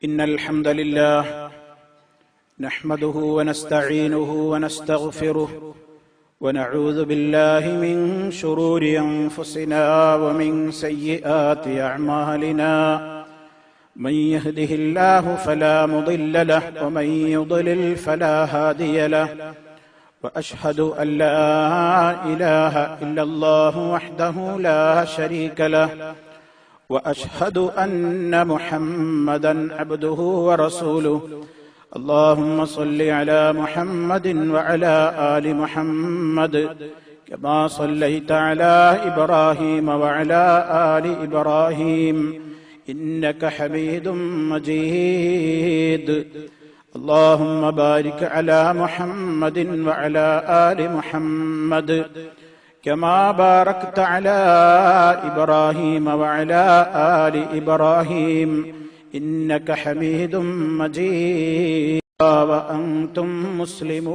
إن الحمد لله نحمده ونستعينه ونستغفره ونعوذ بالله من شرور أنفسنا ومن سيئات أعمالنا من يهده الله فلا مضل له ومن يضلل فلا هادي له وأشهد أن لا إله إلا الله وحده لا شريك له وأشهد أن محمدا عبده ورسوله اللهم صل على محمد وعلى آل محمد كما صليت على إبراهيم وعلى آل إبراهيم إنك حميد مجيد اللهم بارك على محمد وعلى آل محمد كما باركت على إبراهيم وعلى آل إبراهيم إنك حميد مجيد وأنتم مسلمون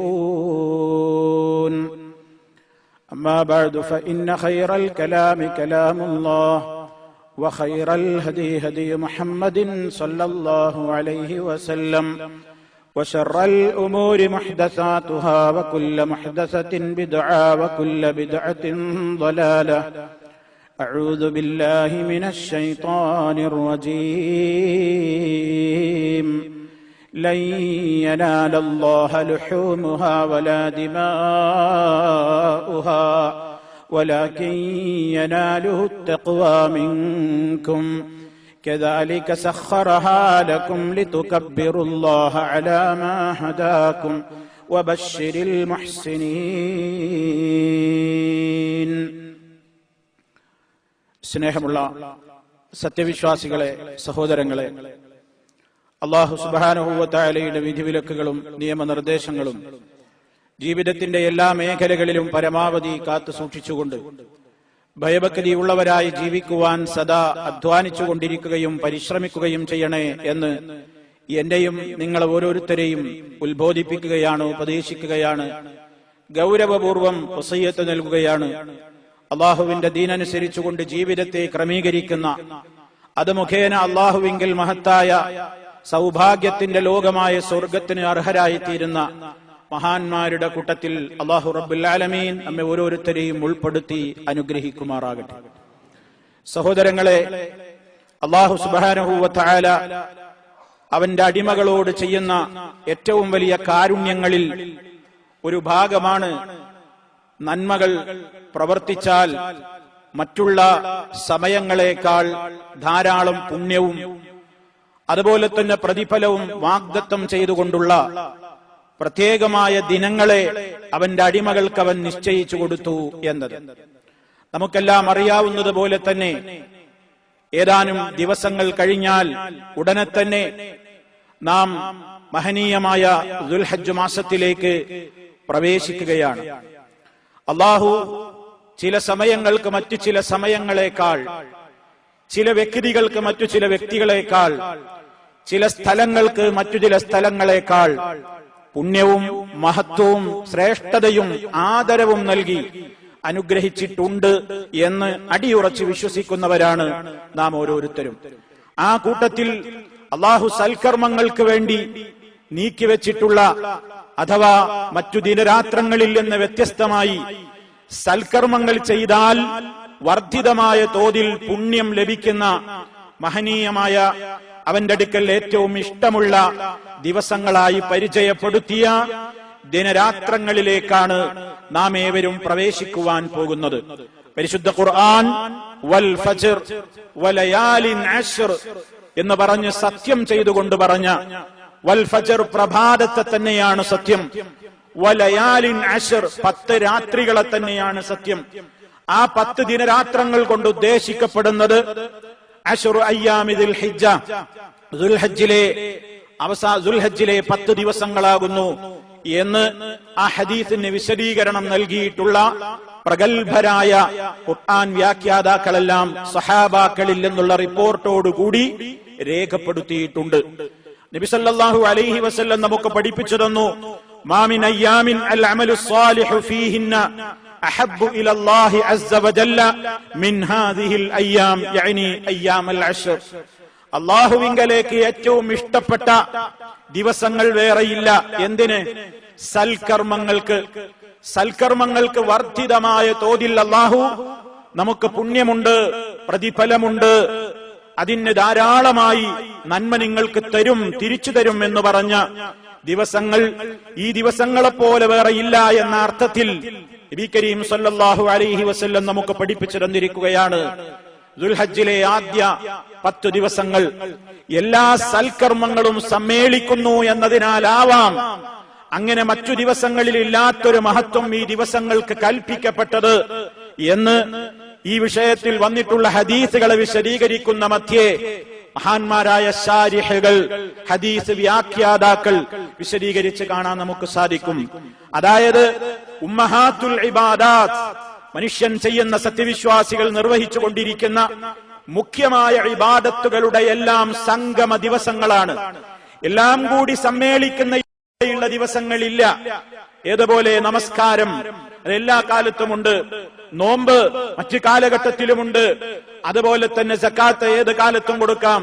أما بعد فإن خير الكلام كلام الله وخير الهدي هدي محمد صلى الله عليه وسلم وشر الأمور محدثاتها وكل محدثة بدعة وكل بدعة ضلالة أعوذ بالله من الشيطان الرجيم لن ينال الله لحومها ولا دماؤها ولكن يناله التقوى منكم كذلك سخرها لكم لتكبروا الله على ما هداكم وبشر المحسنين. സ്നേഹമുള്ള സത്യവിശ്വാസികളെ, സഹോദരങ്ങളെ, അല്ലാഹു സുബ്ഹാനഹു വ തആലയുടെ വിധിവിലക്കുകളും നിയമനിർദ്ദേശങ്ങളും ജീവിതത്തിന്റെ എല്ലാ മേഖലകളിലും പരമാവധി കാത്തു സൂക്ഷിച്ചുകൊണ്ട് ഭയഭക്തിയുള്ളവരായി ജീവിക്കുവാൻ സദാ അധ്വാനിച്ചുകൊണ്ടിരിക്കുകയും പരിശ്രമിക്കുകയും ചെയ്യണേ എന്ന് എന്റെയും നിങ്ങൾ ഓരോരുത്തരെയും ഉത്ബോധിപ്പിക്കുകയാണ്, ഉപദേശിക്കുകയാണ്, ഗൗരവപൂർവം വസിയ്യത്ത് നൽകുകയാണ്. അള്ളാഹുവിന്റെ ദീനനുസരിച്ചുകൊണ്ട് ജീവിതത്തെ ക്രമീകരിക്കുന്ന, അത് മുഖേന അള്ളാഹുവിങ്കിൽ മഹത്തായ സൗഭാഗ്യത്തിന്റെ ലോകമായ സ്വർഗത്തിന് അർഹരായിത്തീരുന്ന മഹാന്മാരുടെ കൂട്ടത്തിൽ അല്ലാഹു റബ്ബുൽ ആലമീൻ നമ്മെ ഓരോരുത്തരെയും ഉൾപ്പെടുത്തി അനുഗ്രഹിക്കുമാറാകട്ടെ. സഹോദരങ്ങളെ, അല്ലാഹു സുബ്ഹാനഹു വ തആല അവന്റെ അടിമകളോട് ചെയ്യുന്ന ഏറ്റവും വലിയ കാരുണ്യങ്ങളിൽ ഒരു ഭാഗമാണ് നന്മകൾ പ്രവർത്തിച്ചാൽ മറ്റുള്ള സമയങ്ങളെക്കാൾ ധാരാളം പുണ്യവും അതുപോലെ തന്നെ പ്രതിഫലവും വാഗ്ദത്തം ചെയ്തുകൊണ്ടുള്ള പ്രത്യേകമായ ദിനങ്ങളെ അവന്റെ അടിമകൾക്ക് അവൻ നിശ്ചയിച്ചു കൊടുത്തു എന്നത് നമുക്കെല്ലാം അറിയാവുന്നതുപോലെ തന്നെ ഏതാനും ദിവസങ്ങൾ കഴിഞ്ഞാൽ ഉടനെ തന്നെ നാം മഹനീയമായ ദുൽഹജ്ജ് മാസത്തിലേക്ക് പ്രവേശിക്കുകയാണ്. അല്ലാഹു ചില സമയങ്ങൾക്ക് മറ്റു ചില സമയങ്ങളെക്കാൾ, ചില വ്യക്തികൾക്ക് മറ്റു ചില വ്യക്തികളെക്കാൾ, ചില സ്ഥലങ്ങൾക്ക് മറ്റു ചില സ്ഥലങ്ങളെക്കാൾ പുണ്യവും മഹത്വവും ശ്രേഷ്ഠതയും ആദരവും നൽകി അനുഗ്രഹിച്ചിട്ടുണ്ട് എന്ന് അടിയുറച്ച് വിശ്വസിക്കുന്നവരാണ് നാം ഓരോരുത്തരും. ആ കൂട്ടത്തിൽ അല്ലാഹു സൽക്കർമ്മങ്ങൾക്ക് വേണ്ടി നീക്കിവെച്ചിട്ടുള്ള അഥവാ മറ്റു ദിനരാത്രങ്ങളിൽ നിന്ന് വ്യത്യസ്തമായി സൽക്കർമ്മങ്ങൾ ചെയ്താൽ വർദ്ധിതമായ തോതിൽ പുണ്യം ലഭിക്കുന്ന മഹനീയമായ അവന്റെ അടുക്കൽ ഏറ്റവും ഇഷ്ടമുള്ള ദിവസങ്ങളായി പരിചയപ്പെടുത്തിയ ദിനരാത്രങ്ങളിലേക്കാണ് നാം ഏവരും പ്രവേശിക്കുവാൻ പോകുന്നത്. പരിശുദ്ധ ഖുർആൻ വൽ ഫജ്ർ വലയാലിൻ അശ്ർ എന്ന് പറഞ്ഞ് സത്യം ചെയ്തുകൊണ്ട് പറഞ്ഞ വൽ ഫജ്ർ പ്രഭാതത്തെ തന്നെയാണ് സത്യം, വലയാലിൻ അശ്ർ 10 രാത്രികളെ തന്നെയാണ് സത്യം. ആ 10 ദിനരാത്രങ്ങൾ കൊണ്ട് ഉദ്ദേശിക്കപ്പെടുന്നത് അശ്റു അയ്യാമി ദുൽഹിജ്ജ, ദുൽഹജ്ജിലെ 10 ദിവസങ്ങളാകുന്നു എന്ന് ആ ഹദീസിന് വിശദീകരണം നൽകിയിട്ടുള്ള പ്രഗത്ഭരായ ഖുർആൻ വ്യാഖ്യാതാക്കളെല്ലാം സഹാബാക്കളിൽ നിന്നുള്ള റിപ്പോർട്ടോടുകൂടി രേഖപ്പെടുത്തിയിട്ടുണ്ട്. നബി സല്ലല്ലാഹു അലൈഹി വസല്ലം നമുക്ക് പഠിപ്പിച്ചു തന്നു, മാ മിൻ അയ്യാമിൻ അൽ അമലു സ്വാലിഹു ഫീഹിന്ന അഹബ്ബു ഇലല്ലാഹി അസ്സ വജല്ല മിൻ ഹാദിഹിൽ അയ്യാം, യഅനി അയ്യാമൽ അശ്ർ. അള്ളാഹുവിങ്കലേക്ക് ഏറ്റവും ഇഷ്ടപ്പെട്ട ദിവസങ്ങൾ വേറെയില്ല. എന്തിന്? സൽക്കർമ്മങ്ങൾക്ക് വർദ്ധിതമായ തോതിൽ അള്ളാഹു നമുക്ക് പുണ്യമുണ്ട്, പ്രതിഫലമുണ്ട്, അതിന് ധാരാളമായി നന്മ നിങ്ങൾക്ക് തരും, തിരിച്ചു തരും എന്ന് പറഞ്ഞ ദിവസങ്ങൾ ഈ ദിവസങ്ങളെപ്പോലെ വേറെ ഇല്ല എന്ന അർത്ഥത്തിൽ നബി കരീം സല്ലല്ലാഹു അലൈഹി വസല്ലം നമുക്ക് പഠിപ്പിച്ചു തന്നിരിക്കുകയാണ്. ദുൽഹജ്ജിലെ ആദ്യ 10 ദിവസങ്ങൾ എല്ലാ സൽക്കർമ്മങ്ങളും സമ്മേളിക്കുന്നു എന്നതിനാലാവാം അങ്ങനെ മറ്റു ദിവസങ്ങളിൽ ഇല്ലാത്തൊരു മഹത്വം ഈ ദിവസങ്ങൾക്ക് കൽപ്പിക്കപ്പെട്ടത് എന്ന് ഈ വിഷയത്തിൽ വന്നിട്ടുള്ള ഹദീസുകളെ വിശദീകരിക്കുന്ന മധ്യേ മഹാന്മാരായ ശാരിഹുകൾ, ഹദീസ് വ്യാഖ്യാതാക്കൾ വിശദീകരിച്ച് കാണാൻ നമുക്ക് സാധിക്കും. അതായത് ഉമ്മഹാത്തുൽ ഇബാദാത്ത്, മനുഷ്യൻ ചെയ്യുന്ന, സത്യവിശ്വാസികൾ നിർവഹിച്ചുകൊണ്ടിരിക്കുന്ന മുഖ്യമായ ഇബാദത്തുകളുടെ എല്ലാം സംഗമ ദിവസങ്ങളാണ്. എല്ലാം കൂടി സമ്മേളിക്കുന്ന ദിവസങ്ങളില്ല. ഏതുപോലെ നമസ്കാരം അതെല്ലാ കാലത്തുമുണ്ട്, നോമ്പ് മറ്റു കാലഘട്ടത്തിലുമുണ്ട്, അതുപോലെ തന്നെ സക്കാത്ത് ഏത് കാലത്തും കൊടുക്കാം.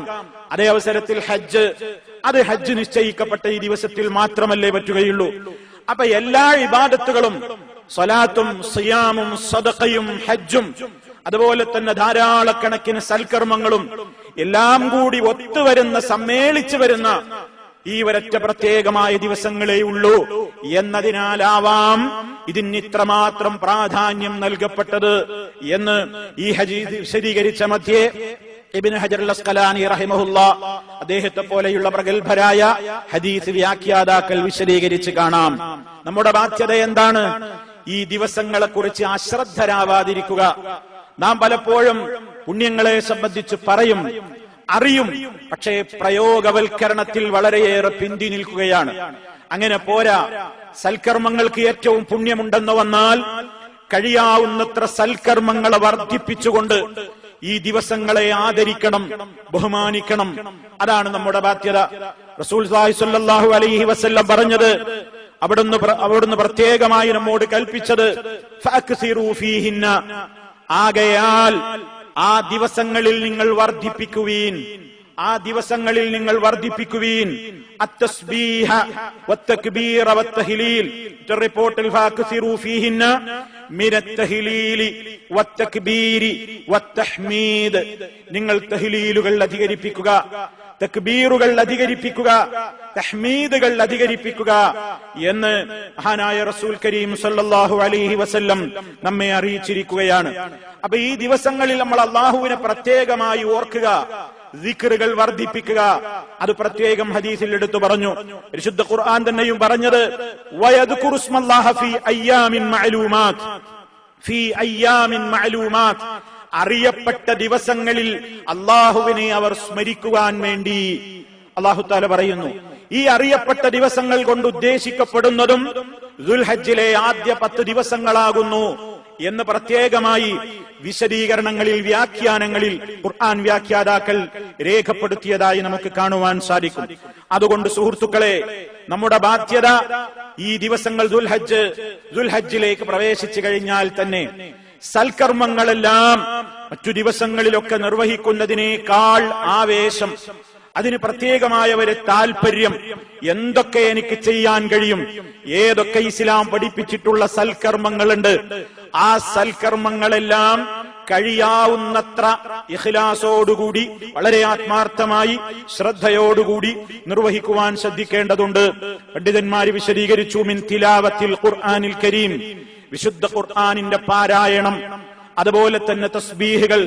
അതേ അവസരത്തിൽ ഹജ്ജ് നിശ്ചയിക്കപ്പെട്ട ഈ ദിവസത്തിൽ മാത്രമല്ലേ പറ്റുകയുള്ളൂ. അപ്പൊ എല്ലാ ഇബാദത്തുകളും, സ്വലാത്തും സിയാമും സദഖയും ഹജ്ജും അതുപോലെ തന്നെ ധാരാളക്കണക്കിന് സൽക്കർമ്മങ്ങളും എല്ലാം കൂടി ഒത്തുവരുന്ന, സമ്മേളിച്ചു വരുന്ന ഈ ഒരൊറ്റ പ്രത്യേകമായ ദിവസങ്ങളേ ഉള്ളൂ എന്നതിനാലാവാം ഇതിന് ഇത്രമാത്രം പ്രാധാന്യം നൽകപ്പെട്ടത് എന്ന് ഈ ഹദീസ് വിശദീകരിച്ച മധ്യേ ഇബ്നു ഹജർ അൽ അസ്ഖലാനി റഹിമഹുല്ലാ, അദ്ദേഹത്തെ പോലെയുള്ള പ്രഗത്ഭരായ ഹദീസ് വ്യാഖ്യാതാക്കൾ വിശദീകരിച്ച് കാണാം. നമ്മുടെ ബാധ്യത എന്താണ്? ഈ ദിവസങ്ങളെ കുറിച്ച് അശ്രദ്ധരാവാതിരിക്കുക. നാം പലപ്പോഴും പുണ്യങ്ങളെ സംബന്ധിച്ച് പറയും, അറിയും, പക്ഷേ പ്രയോഗവൽക്കരണത്തിൽ വളരെയേറെ പിന്തി നിൽക്കുകയാണ്. അങ്ങനെ പോരാ. സൽക്കർമ്മങ്ങൾക്ക് ഏറ്റവും പുണ്യമുണ്ടെന്ന് വന്നാൽ കഴിയാവുന്നത്ര സൽക്കർമ്മങ്ങളെ വർദ്ധിപ്പിച്ചുകൊണ്ട് ഈ ദിവസങ്ങളെ ആദരിക്കണം, ബഹുമാനിക്കണം. അതാണ് നമ്മുടെ ബാധ്യത. റസൂൽ സ്വല്ലല്ലാഹു അലൈഹി വസല്ലം പറഞ്ഞത്, അവിടുന്ന് പ്രത്യേകമായി നമ്മോട് കൽപ്പിച്ചത് ഫഅക്സിറൂ ഫീഹിന്ന, ആകയാൽ ആ ദിവസങ്ങളിൽ നിങ്ങൾ വർദ്ധിപ്പിക്കുവീൻ, അത്തസ്ബീഹ വത്തക്ബീറ വത്തഹ്ലീൽ. റിപ്പോർട്ടിൽ ഫഅക്സിറൂ ഫീഹിന്ന മിനത്തഹ്ലീലി വത്തക്ബീരി വത്തഹ്മീദ്, നിങ്ങൾ തഹ്ലീലുകൾ അധികരിപ്പിക്കുക, തക്ബീറുകൾ അധികരിപ്പിക്കുക, തഹ്മീദുകൾ അധികരിപ്പിക്കുക എന്ന് മഹാനായ റസൂൽ കരീം സല്ലല്ലാഹു അലൈഹി വസല്ലം നമ്മെ അറിയിച്ചിരിക്കുകയാണ്. അപ്പൊ ഈ ദിവസങ്ങളിൽ നമ്മൾ അള്ളാഹുവിനെ പ്രത്യേകമായി ഓർക്കുക, ദിക്റുകൾ വർദ്ധിപ്പിക്കുക. അത് പ്രത്യേകം ഹദീസിൽ എടുത്തു പറഞ്ഞു. പരിശുദ്ധ ഖുർആൻ തന്നെയും പറഞ്ഞത് വയദ്കുറു സ്മല്ലാഹ ഫീ അയ്യാമിൻ മഅലൂമാത്ത്, അറിയപ്പെട്ട ദിവസങ്ങളിൽ അള്ളാഹുവിനെ അവർ സ്മരിക്കുവാൻ വേണ്ടി അള്ളാഹു തആല പറയുന്നു. ഈ അറിയപ്പെട്ട ദിവസങ്ങൾ കൊണ്ട് ഉദ്ദേശിക്കപ്പെടുന്നതും ദുൽഹജ്ജിലെ ആദ്യ 10 ദിവസങ്ങളാകുന്നു എന്ന് പ്രത്യേകമായി വിശദീകരണങ്ങളിൽ, വ്യാഖ്യാനങ്ങളിൽ ഖുർആൻ വ്യാഖ്യാതാക്കൾ രേഖപ്പെടുത്തിയതായി നമുക്ക് കാണുവാൻ സാധിക്കും. അതുകൊണ്ട് സുഹൃത്തുക്കളെ, നമ്മുടെ ബാധ്യത ഈ ദിവസങ്ങൾ ദുൽഹജ്ജിലേക്ക് പ്രവേശിച്ചു കഴിഞ്ഞാൽ തന്നെ സൽക്കർമ്മങ്ങളെല്ലാം മറ്റു ദിവസങ്ങളിലൊക്കെ നിർവഹിക്കുന്നതിനേക്കാൾ ആവേശം, അതിന് പ്രത്യേകമായ ഒരു താല്പര്യം, എന്തൊക്കെ എനിക്ക് ചെയ്യാൻ കഴിയും, ഏതൊക്കെ ഇസ്ലാം പഠിപ്പിച്ചിട്ടുള്ള സൽക്കർമ്മങ്ങളുണ്ട്, ആ സൽക്കർമ്മങ്ങളെല്ലാം കഴിയാവുന്നത്ര ഇഖ്ലാസോടുകൂടി, വളരെ ആത്മാർത്ഥമായി, ശ്രദ്ധയോടുകൂടി നിർവഹിക്കുവാൻ ശ്രദ്ധിക്കേണ്ടതുണ്ട്. പണ്ഡിതന്മാര് വിശദീകരിച്ചു, മിൻ തിലാവത്തിൽ ഖുർആനിൽ കരീം, വിശുദ്ധ ഖുർആനിന്റെ പാരായണം, അതുപോലെ തന്നെ തസ്ബീഹുകൾ,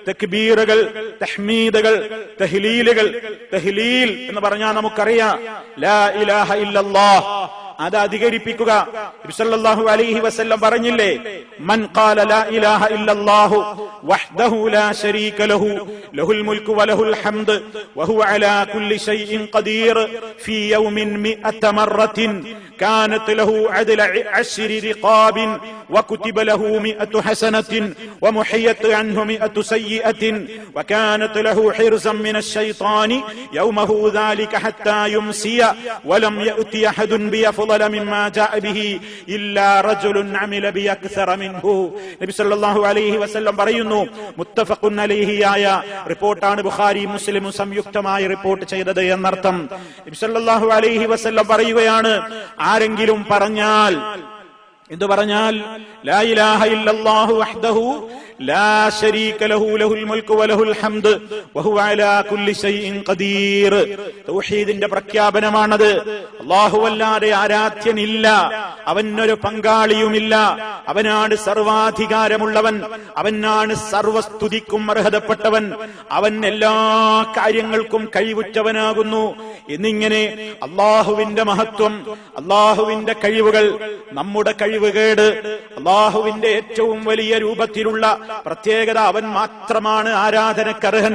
തക്ബീറുകൾ, തഹ്മീദുകൾ, തഹ്ലീലുകൾ. തഹ്ലീൽ എന്ന് പറഞ്ഞാൽ നമുക്കറിയാം, ലാ ഇലാഹ ഇല്ലല്ലാഹ്, അത് അധികരിപ്പിക്കുക. നബി സല്ലല്ലാഹു അലൈഹി വസല്ലം പറഞ്ഞില്ലേ, മൻ ഖാല ലാ ഇലാഹ ഇല്ലല്ലാഹു വഹ്ദഹു ലാ ശരീക ലഹു ലഹുൽ മുൽക്കു വലഹുൽ ഹംദ് വഹുവ അലാ കുല്ലി ശൈഇൻ ഖദീർ ഫീ യൗമിൻ 100 മറത്തിൻ കാനത് ലഹു അദ്ല 10 റിഖാബിൻ വകുതിബ ലഹു 100 ഹസനത്തിൻ വമുഹിയത് അൻഹു 100 സയ്യിഅത്തിൻ വകാനത് ലഹു ഹിർസൻ മിനശ് ശൈത്താനി യൗമഹു ദാലിക ഹത്താ യുംസിയ വലം യഅതി അഹദുൻ ബിയഫ്ള അഫ്ളല മിമ്മാ ജാഅ ബിഹി ഇല്ലാ റജുലുൻ അമില ബി അക്സറ മിൻഹു. നബി സല്ലല്ലാഹു അലൈഹി വസല്ലം പറയുന്നു, മുത്തഫഖുൻ അലൈഹിയായ റിപ്പോർട്ടാണ്, ബുഖാരി മുസ്ലിമും സംയുക്തമായി റിപ്പോർട്ട് ചെയ്തത് എന്നർത്ഥം. നബി സല്ലല്ലാഹു അലൈഹി വസല്ലം പറയുകയാണ്, ആരെങ്കിലും പറഞ്ഞാൽ, എന്തു പറഞ്ഞാൽ, ലാ ഇലാഹ ഇല്ലല്ലാഹു വഹ്ദഹു ലാ ശരീക ലഹു ലഹുൽ മുൽക്കു വലഹുൽ ഹംദ് വഹുവ അലാ കുല്ലി ശൈഇൻ ഖദീർ. തൗഹീദിന്റെ പ്രഖ്യാപനമാണത്. അല്ലാഹുവല്ലാതെ ആരാധ്യനില്ല, അവനൊരു പങ്കാളിയുമില്ല, അവനാണ് സർവാധികാരമുള്ളവൻ, അവനാണ് സർവസ്തുതിക്കും അർഹതപ്പെട്ടവൻ, അവൻ എല്ലാ കാര്യങ്ങൾക്കും കഴിവുറ്റവനാകുന്നു എന്നിങ്ങനെ അല്ലാഹുവിന്റെ മഹത്വം, അല്ലാഹുവിന്റെ കഴിവുകൾ, നമ്മുടെ കഴിവുകേട്, അല്ലാഹുവിന്റെ ഏറ്റവും വലിയ രൂപത്തിലുള്ള പ്രത്യേകത, അവൻ മാത്രമാണ് ആരാധനക്കർഹൻ,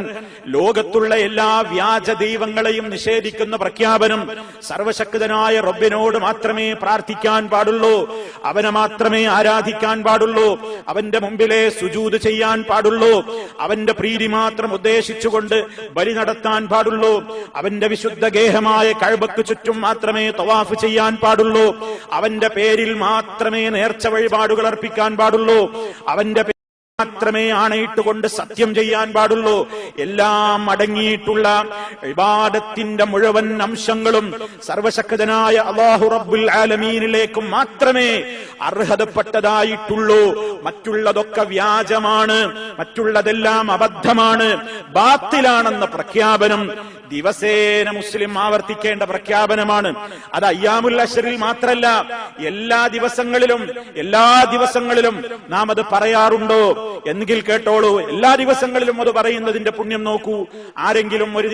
ലോകത്തുള്ള എല്ലാ വ്യാജ ദൈവങ്ങളെയും നിഷേധിക്കുന്ന പ്രഖ്യാപനം, സർവശക്തനായ റബ്ബിനോട് മാത്രമേ പ്രാർത്ഥിക്കാൻ പാടുള്ളൂ, അവനെ മാത്രമേ ആരാധിക്കാൻ പാടുള്ളൂ, അവന്റെ മുമ്പിലെ സുജൂദ് ചെയ്യാൻ പാടുള്ളൂ, അവന്റെ പ്രീതി മാത്രം ഉദ്ദേശിച്ചുകൊണ്ട് ബലി നടത്താൻ പാടുള്ളൂ, അവന്റെ വിശുദ്ധ ഗേഹമായ കഅബക്ക് ചുറ്റും മാത്രമേ തവാഫ് ചെയ്യാൻ പാടുള്ളൂ, അവന്റെ പേരിൽ മാത്രമേ നേർച്ച വഴിപാടുകൾ അർപ്പിക്കാൻ പാടുള്ളൂ, അവന്റെ മാത്രമേ ആണയിട്ടുകൊണ്ട് സത്യം ചെയ്യാൻ പാടുള്ളൂ. എല്ലാം അടങ്ങിയിട്ടുള്ള ഇബാദത്തിന്റെ മുഴുവൻ അംശങ്ങളും സർവശക്തനായ അല്ലാഹു റബ്ബുൽ ആലമീനിലേക്ക് മാത്രമേ അർഹതപ്പെട്ടതായിട്ടുള്ളൂ. മറ്റുള്ളതൊക്കെ വ്യാജമാണ്, മറ്റുള്ളതെല്ലാം അബദ്ധമാണ്, ബാത്തിലാണെന്ന പ്രഖ്യാപനം ദിവസേന മുസ്ലിം ആവർത്തിക്കേണ്ട പ്രഖ്യാപനമാണ്. അത് അയ്യാമുൽ അശ്റിൽ മാത്രല്ല, എല്ലാ ദിവസങ്ങളിലും നാം അത് പറയാറുണ്ടോ എങ്കിൽ കേട്ടോളൂ. എല്ലാ ദിവസങ്ങളിലും അത് പറയുന്നതിന്റെ പുണ്യം നോക്കൂ. ആരെങ്കിലും ഒരു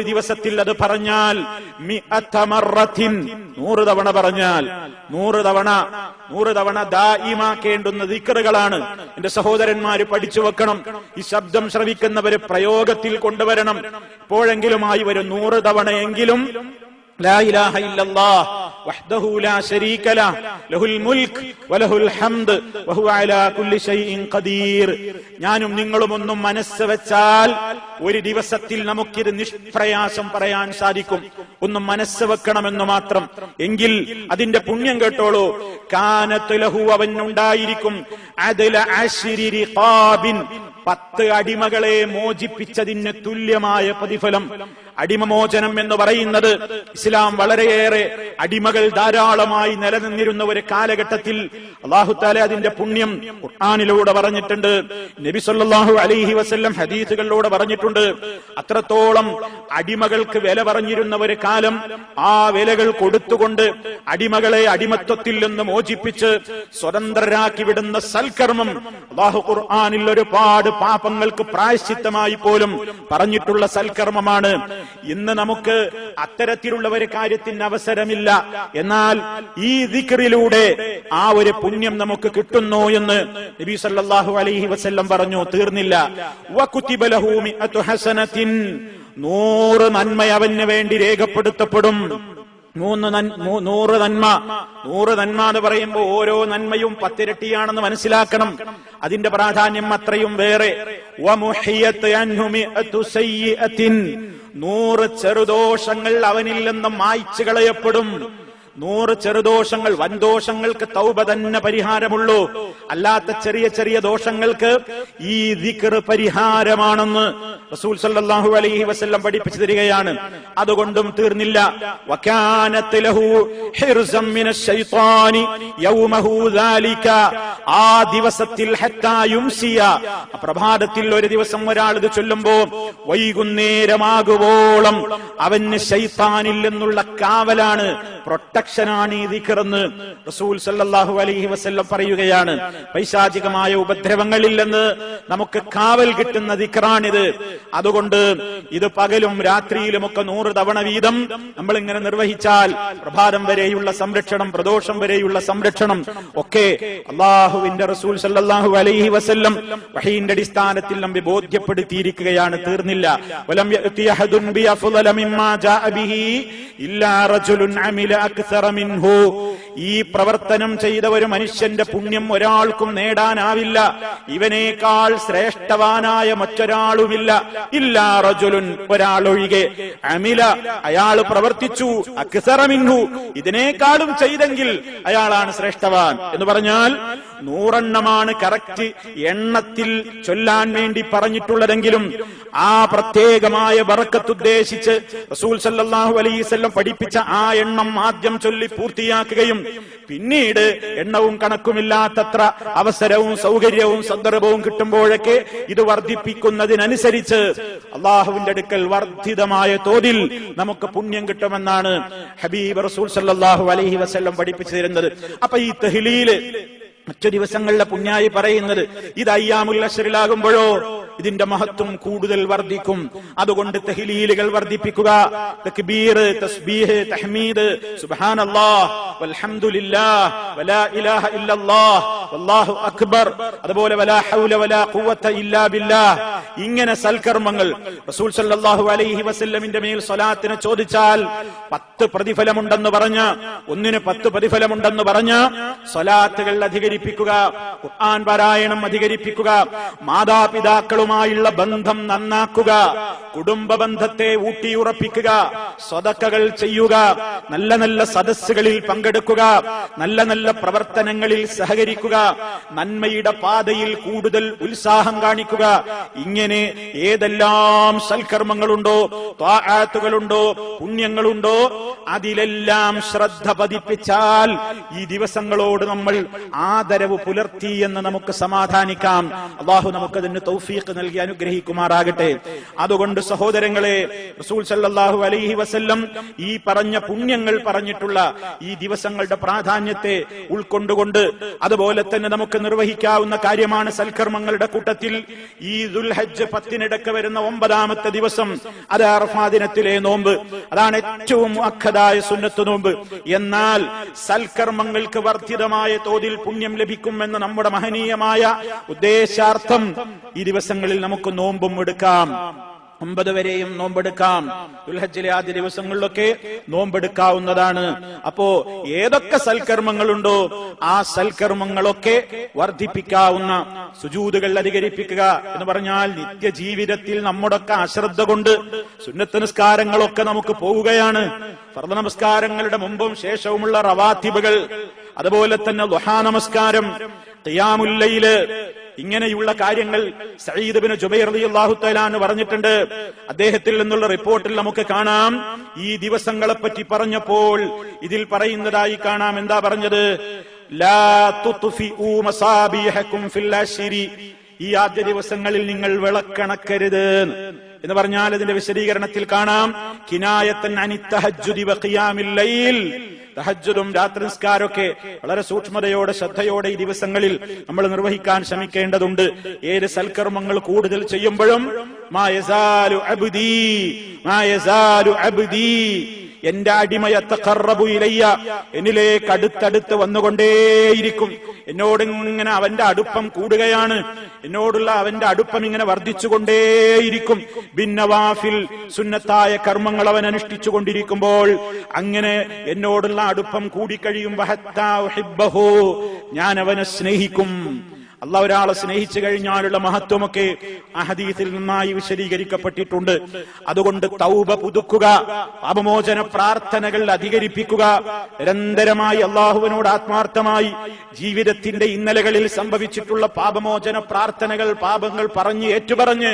ദിവസത്തിൽ അത് പറഞ്ഞാൽ 100 തവണ പറഞ്ഞാൽ 100 തവണ ദായിമാക്കേണ്ടുന്ന ദിക്റുകളാണ്. എന്റെ സഹോദരന്മാര് പഠിച്ചു വെക്കണം. ഈ ശബ്ദം ശ്രവിക്കുന്നവര് പ്രയോഗത്തിൽ കൊണ്ടുവരണം. എപ്പോഴെങ്കിലുമായി വരും 100 തവണയെങ്കിലും ലാ ഇലാഹ ഇല്ലല്ലാഹ് വഹ്ദഹു ലാ ശരീക ലഹു ലഹുൽ മുൽക്ക് വലഹുൽ ഹംദ് വഹുവ അലാ കുല്ലി ശൈഇൻ ഖദീർ. ഞാനും നിങ്ങളും ഒന്നും മനസ്സ് വെച്ചാൽ ഒരു ദിവസത്തിൽ നമുക്കിത് നിഷ്പ്രയാസം പറയാൻ സാധിക്കും. ഒന്നും മനസ്സ് വെക്കണമെന്ന് മാത്രം. എങ്കിൽ അതിന്റെ പുണ്യം കേട്ടോളൂ. കാനത്ത് ലഹു, അവനുണ്ടായിരിക്കും, അദ്ല അശ്രി റിഖാബിൻ, 10 അടിമകളെ മോചിപ്പിച്ചതിന് തുല്യമായ പ്രതിഫലം. അടിമമോചനം എന്ന് പറയുന്നത് ഇസ്ലാം വളരെയേറെ അടിമകൾ ധാരാളമായി നിലനിന്നിരുന്ന ഒരു കാലഘട്ടത്തിൽ അല്ലാഹു തആല അതിന്റെ പുണ്യം ഖുർആനിലൂടെ പറഞ്ഞിട്ടുണ്ട്, നബി സല്ലല്ലാഹു അലൈഹി വസല്ലം ഹദീസുകളിലൂടെ പറഞ്ഞിട്ടുണ്ട്. അത്രത്തോളം അടിമകൾക്ക് വില പറഞ്ഞിരുന്ന ഒരു കാലം, ആ വിലകൾ കൊടുത്തുകൊണ്ട് അടിമകളെ അടിമത്വത്തിൽ നിന്ന് മോചിപ്പിച്ച് സ്വതന്ത്രരാക്കി വിടുന്ന സൽക്കർമ്മം അല്ലാഹു ഖുർആനിൽ ഒരുപാട് പാപങ്ങൾക്ക് പ്രായശ്ചിത്തമായി പോലും പറഞ്ഞിട്ടുള്ള സൽക്കർമ്മമാണ്. ഇന്ന് നമുക്ക് അത്തരത്തിലുള്ള ഒരു കാര്യത്തിന് അവസരമില്ല. എന്നാൽ ഈ ദിക്റിലൂടെ ആ ഒരു പുണ്യം നമുക്ക് കിട്ടുന്നു എന്ന് നബി സല്ലല്ലാഹു അലൈഹി വസല്ലം പറഞ്ഞു. തീർന്നില്ല. വകുതിബ ലഹു മിഅതു ഹസനത്തിൻ, 100 നന്മ അവന് വേണ്ടി രേഖപ്പെടുത്തപ്പെടും. 100 നന്മ എന്ന് പറയുമ്പോൾ ഓരോ നന്മയും 10 ഇരട്ടിയാണെന്ന് മനസ്സിലാക്കണം. അതിന്റെ പ്രാധാന്യം അത്രയും വേറെ. വമുഹിയത് അൻഹു മിഅതു സയ്യിഅത്തിൻ, 100 ചെറുദോഷങ്ങൾ അവനിൽ നിന്ന് മായ്ച്ചു കളയപ്പെടും. 100 ചെറുദോഷങ്ങൾ, വൻദോഷങ്ങൾക്ക് തൗബ തന്നെ പരിഹാരമുള്ളൂ. അല്ലാത്ത ചെറിയ ചെറിയ ദോഷങ്ങൾക്ക് ഈ ദിക്ർ പരിഹാരമാണെന്ന് റസൂൽ സല്ലല്ലാഹു അലൈഹി വസല്ലം പഠിപ്പിച്ചു തരികയാണ്. അതുകൊണ്ടും തീർന്നില്ല. വകാനത് ലഹു ഹിർസം മിനശ് ശൈത്വാനി യൗമഹു ദാലിക, ആ ദിവസത്തിൽ ഹത്താ യുംസിയ, പ്രഭാതത്തിൽ ഒരു ദിവസം ഒരാൾ ഇത് ചൊല്ലുമ്പോ വൈകുന്നേരമാകുവോളം അവന് ശൈത്താനിൽ നിന്നുള്ള കാവലാണ്, പ്രൊട്ടക്ഷനാണ് ഈ ദിക്റെന്ന് റസൂൽ സല്ലല്ലാഹു അലൈഹി വസല്ലം പറയുകയാണ്. പൈശാചികമായ ഉപദ്രവങ്ങളിൽ നിന്ന് നമുക്ക് കാവൽ കിട്ടുന്ന ദിക്റാണിത്. അതുകൊണ്ട് ഇത് പകലും രാത്രിയിലുമൊക്കെ 100 തവണ വീതം നമ്മൾ ഇങ്ങനെ നിർവഹിച്ചാൽ പ്രഭാതം വരെയുള്ള സംരക്ഷണം, പ്രദോഷം വരെയുള്ള സംരക്ഷണം ഒക്കെ അല്ലാഹുവിന്റെ റസൂൽ സല്ലല്ലാഹു അലൈഹി വസല്ലം വഹീന്റെ അടിസ്ഥാനത്തിൽ നമ്മെ ബോധ്യപ്പെടുത്തിയിരിക്കുകയാണ്. തീർന്നില്ല. വലം യഅതി അഹദുൻ ബിഅഫ്ളല മിമ്മാ ജാഅ ബിഹി ഇല്ലാ റജുലുൻ അമില അക്സറ അക്സറ മിൻഹു, ഈ പ്രവർത്തനം ചെയ്ത ഒരു മനുഷ്യന്റെ പുണ്യം ഒരാൾക്കും നേടാനാവില്ല, ഇവനേക്കാൾ ശ്രേഷ്ഠവാനായ മറ്റൊരാളുമില്ല. ഇല്ലാ റജുലുൻ, ഒരാളൊഴികെ, അമില, അയാൾ പ്രവർത്തിച്ചു, അക്സറ മിൻഹു, ഇതിനേക്കാളും ചെയ്തെങ്കിൽ അയാളാണ് ശ്രേഷ്ഠവാൻ. എന്ന് പറഞ്ഞാൽ 100 എണ്ണമാണ് കറക്റ്റ് എണ്ണത്തിൽ ചൊല്ലാൻ വേണ്ടി പറഞ്ഞിട്ടുള്ളതെങ്കിലും ആ പ്രത്യേകമായ ബറക്കത്ത് ഉദ്ദേശിച്ച് റസൂൽ സല്ലല്ലാഹു അലൈഹി വസല്ലം പഠിപ്പിച്ച ആ എണ്ണം ആദ്യം ചൊല്ലി പൂർത്തിയാക്കുകയും പിന്നീട് എണ്ണവും കണക്കുമില്ലാത്തത്ര അവസരവും സൗകര്യവും സന്ദർഭവും കിട്ടുമ്പോഴൊക്കെ ഇത് വർദ്ധിപ്പിക്കുന്നതിനനുസരിച്ച് അള്ളാഹുവിന്റെ അടുക്കൽ വർദ്ധിതമായ തോതിൽ നമുക്ക് പുണ്യം കിട്ടുമെന്നാണ് ഹബീബ് റസൂൽ സല്ലല്ലാഹു അലൈഹി വസല്ലം പഠിപ്പിച്ചു തരുന്നത്. അപ്പൊ ഈ തഹ്ലീല് മറ്റു ദിവസങ്ങളിലെ പുണ്യായി പറയുന്നത് ഇത് അയ്യാമുൽ അശ്റിലാകുമ്പോഴോ ഇതിന്റെ മഹത്വം കൂടുതൽ വർദ്ധിക്കും. അതുകൊണ്ട് തഹ്ലീലുകൾ വർദ്ധിപ്പിക്കുക, തക്ബീർ, തസ്ബീഹ്, തഹ്മീദ്, സുബ്ഹാനല്ലാഹ്, വൽഹംദുലില്ലാഹ്, വലാ ഇലാഹ ഇല്ലല്ലാഹ്, വല്ലാഹു അക്ബർ, അതുപോലെ വലാ ഹൗല വലാ ഖുവത ഇല്ലാ ബില്ലാഹ്, ഇങ്ങനെ സൽക്കർമ്മങ്ങൾ. റസൂൽ സല്ലല്ലാഹു അലൈഹി വസല്ലമിന്റെ മേൽ സ്വലാത്തിന് ചോദിച്ചാൽ 10 പ്രതിഫലമുണ്ടെന്ന് പറഞ്ഞ, ഒന്നിന് 10 പ്രതിഫലമുണ്ടെന്ന് പറഞ്ഞ സ്വലാത്തുകൾ അധികരിപ്പിക്കുക, ഖുർആൻ പാരായണം അധികരിപ്പിക്കുക, മാതാപിതാക്കളുമായുള്ള ബന്ധം നന്നാക്കുക, കുടുംബ ബന്ധത്തെ ഊട്ടിയുറപ്പിക്കുക, സ്വതക്കകൾ ചെയ്യുക, നല്ല നല്ല സദസ്സുകളിൽ പങ്കെടുക്കുക, നല്ല നല്ല പ്രവർത്തനങ്ങളിൽ സഹകരിക്കുക, നന്മയുടെ പാതയിൽ കൂടുതൽ ഉത്സാഹം കാണിക്കുക. ഇങ്ങനെ ഏതെല്ലാം സൽക്കർമ്മങ്ങളുണ്ടോ, ത്വാഅത്തുകളുണ്ടോ, പുണ്യങ്ങളുണ്ടോ, അതിലെല്ലാം ശ്രദ്ധ പതിപ്പിച്ചാൽ ഈ ദിവസങ്ങളോട് നമ്മൾ ആദരവ് പുലർത്തി എന്ന് നമുക്ക് സമാധാനിക്കാം. അള്ളാഹു നമുക്കതിന് തൗഫീഖ് നൽകി അനുഗ്രഹിക്കുമാറാകട്ടെ. അതുകൊണ്ട് സഹോദരങ്ങളെ, റസൂൽ സല്ലല്ലാഹു അലൈഹി വസല്ലം ഈ പറഞ്ഞ പുണ്യങ്ങൾ പറഞ്ഞിട്ടുള്ള ഈ ദിവസങ്ങളുടെ പ്രാധാന്യത്തെ ഉൾക്കൊണ്ടുകൊണ്ട് അതുപോലെ തന്നെ നമുക്ക് നിർവഹിക്കാവുന്ന കാര്യമാണ് സൽക്കർമ്മങ്ങളുടെ കൂട്ടത്തിൽ ഈ ദുൽഹജ്ജ് 10-നിടക്ക് വരുന്ന 9-ാമത്തെ ദിവസം, അത് അറഫാ ദിനത്തിലെ നോമ്പ്. അതാണ് ഏറ്റവും മുഅക്കദായ സുന്നത്ത് നോമ്പ്. എന്നാൽ സൽക്കർമ്മങ്ങൾക്ക് വർദ്ധിതമായ തോതിൽ പുണ്യം ലഭിക്കുമെന്ന് നമ്മുടെ മഹനീയമായ ഉദ്ദേശാർത്ഥം ഈ ദിവസങ്ങളിൽ നമുക്ക് നോമ്പും എടുക്കാം. 9 വരെയും നോമ്പെടുക്കാം. ദുൽഹജ്ജിലെ ആദ്യ ദിവസങ്ങളിലൊക്കെ നോമ്പെടുക്കാവുന്നതാണ്. അപ്പോ ഏതൊക്കെ സൽക്കർമ്മങ്ങളുണ്ടോ ആ സൽക്കർമ്മങ്ങളൊക്കെ വർദ്ധിപ്പിക്കാവുന്ന, സുജൂദുകൾ അധികരിപ്പിക്കുക എന്ന് പറഞ്ഞാൽ നിത്യജീവിതത്തിൽ നമ്മുടെയൊക്കെ അശ്രദ്ധ കൊണ്ട് സുന്നത്ത് നിസ്കാരങ്ങളൊക്കെ നമുക്ക് പോവുകയാണ്. ഫർദ് നമസ്കാരങ്ങളുടെ മുമ്പും ശേഷവുമുള്ള റവാത്തിബുകൾ, അതുപോലെ തന്നെ ദുഹാ നമസ്കാരം, ഖിയാമുൽ ലൈല്, ഇങ്ങനെയുള്ള കാര്യങ്ങൾ സഈദ് ഇബ്നു ജുബൈർ റളിയല്ലാഹു തആല അൻഹു പറഞ്ഞിട്ടുണ്ട്. അദ്ദേഹത്തിൽ നിന്നുള്ള റിപ്പോർട്ടിൽ നമുക്ക് കാണാം, ഈ ദിവസങ്ങളെപ്പറ്റി പറഞ്ഞപ്പോൾ ഇതിൽ പറയുന്നതായി കാണാം. എന്താ പറഞ്ഞത്? ലാ തുത്ഫിഉ മസാബിഹകും ഫിൽ അശ്രി, ഈ ആദ്യ ദിവസങ്ങളിൽ നിങ്ങൾ വിളക്കണക്കരുത് എന്ന് പറഞ്ഞാൽ അതിന്റെ വിശദീകരണത്തിൽ കാണാം, കിനായത്തൻ അനി തഹജ്ജുദി വ ഖിയാമിൽ ലൈൽ, തഹജ്ജുദും രാത്രി നിസ്കാരമൊക്കെ വളരെ സൂക്ഷ്മതയോടെ ശ്രദ്ധയോടെ ഈ ദിവസങ്ങളിൽ നമ്മൾ നിർവഹിക്കാൻ ശ്രമിക്കേണ്ടതുണ്ട്. ഏത് സൽക്കർമ്മങ്ങൾ കൂടുതൽ ചെയ്യുമ്പോഴും മാ യസാലു അബ്ദി, എന്റെ അടിമ യതഖറബു ഇലയ്യ, എന്നിലേക്ക് അടുത്തടുത്ത് വന്നുകൊണ്ടേയിരിക്കും. എന്നോട് ഇങ്ങനെ അവന്റെ അടുപ്പം കൂടുകയാണ്, എന്നോടുള്ള അവന്റെ അടുപ്പം ഇങ്ങനെ വർദ്ധിച്ചുകൊണ്ടേയിരിക്കും. ബിന്നവാഫിൽ, സുന്നത്തായ കർമ്മങ്ങൾ അവൻ അനുഷ്ഠിച്ചു കൊണ്ടിരിക്കുമ്പോൾ അങ്ങനെ എന്നോടുള്ള അടുപ്പം കൂടിക്കഴിയുമ്പോ ഹത്താ ഉഹിബ്ബഹു, ഞാൻ അവനെ സ്നേഹിക്കും. അള്ളാഹു ഒരാളെ സ്നേഹിച്ചു കഴിഞ്ഞാലുള്ള മഹത്വമൊക്കെ ആ ഹദീസിൽ നന്നായി വിശദീകരിക്കപ്പെട്ടിട്ടുണ്ട്. അതുകൊണ്ട് തൗബ പുതുക്കുക, പാപമോചന പ്രാർത്ഥനകൾ അധികരിപ്പിക്കുക, നിരന്തരമായി അള്ളാഹുവിനോട് ആത്മാർത്ഥമായി ജീവിതത്തിന്റെ ഇന്നലകളിൽ സംഭവിച്ചിട്ടുള്ള പാപമോചന പ്രാർത്ഥനകൾ, പാപങ്ങൾ പറഞ്ഞ് ഏറ്റുപറഞ്ഞ്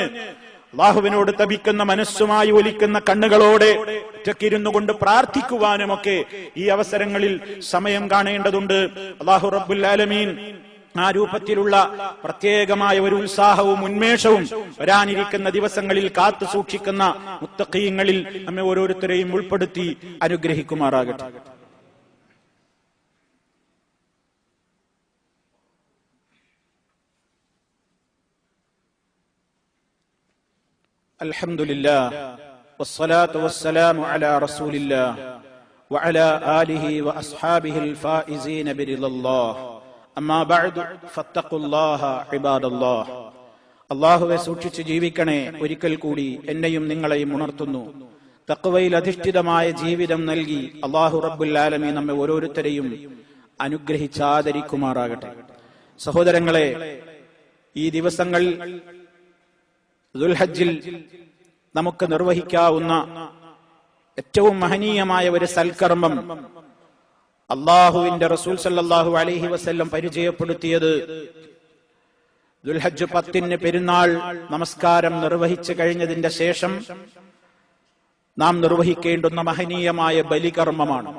അള്ളാഹുവിനോട് തപിക്കുന്ന മനസ്സുമായി ഒലിക്കുന്ന കണ്ണുകളോടെ ഒറ്റക്കിരുന്നു കൊണ്ട് പ്രാർത്ഥിക്കുവാനുമൊക്കെ ഈ അവസരങ്ങളിൽ സമയം കാണേണ്ടതുണ്ട്. അള്ളാഹു റബ്ബുൽ ആലമീൻ ആ രൂപത്തിലുള്ള പ്രത്യേകമായ ഒരു ഉത്സാഹവും ഉന്മേഷവും വരാനിരിക്കുന്ന ദിവസങ്ങളിൽ കാത്തു സൂക്ഷിക്കുന്ന മുത്തഖീങ്ങളിൽ നമ്മെ ഓരോരുത്തരെയും ഉൾപ്പെടുത്തി അനുഗ്രഹിക്കുമാറാകട്ടെ. അൽഹംദുലില്ലാഹ് വസ്സലാത്തു വസ്സലാമു അലാ റസൂലില്ലാഹ് വഅലാ ആലിഹി വഅസ്ഹാബിഹിൽ ഫായിസീന ബിറിദല്ലാഹ്. അമ്മാ ബഅദ് ഫത്തഖുല്ലാഹ ഇബാദല്ലാഹ്. അല്ലാഹുവെ സൂക്ഷിച്ച് ജീവിക്കണേ. ഒരിക്കൽ കൂടി എന്നെയും നിങ്ങളെയും ഉണർത്തുന്നു. തഖ്വയിൽ അധിഷ്ഠിതമായ ജീവിതം നൽകി അല്ലാഹു റബ്ബുൽ ആലമീൻ നമ്മെ ഓരോരുത്തരെയും അനുഗ്രഹിച്ചാദരിക്കുമാറാകട്ടെ. സഹോദരങ്ങളെ, ഈ ദിവസങ്ങൾ ദുൽഹജ്ജിൽ നമുക്ക് നിർവഹിക്കാവുന്ന ഏറ്റവും മഹനീയമായ ഒരു സൽക്കർമ്മം അല്ലാഹുവിന്റെ റസൂൽ സല്ലല്ലാഹു അലൈഹി വസല്ലം പരിചയപ്പെടുത്തിയത് ദുൽഹജ്ജ് 10 പെരുന്നാൾ നമസ്കാരം നിർവഹിച്ചു കഴിഞ്ഞതിന്റെ ശേഷം നാം നിർവഹിക്കേണ്ടുന്ന മഹനീയമായ ബലികർമ്മമാണ്.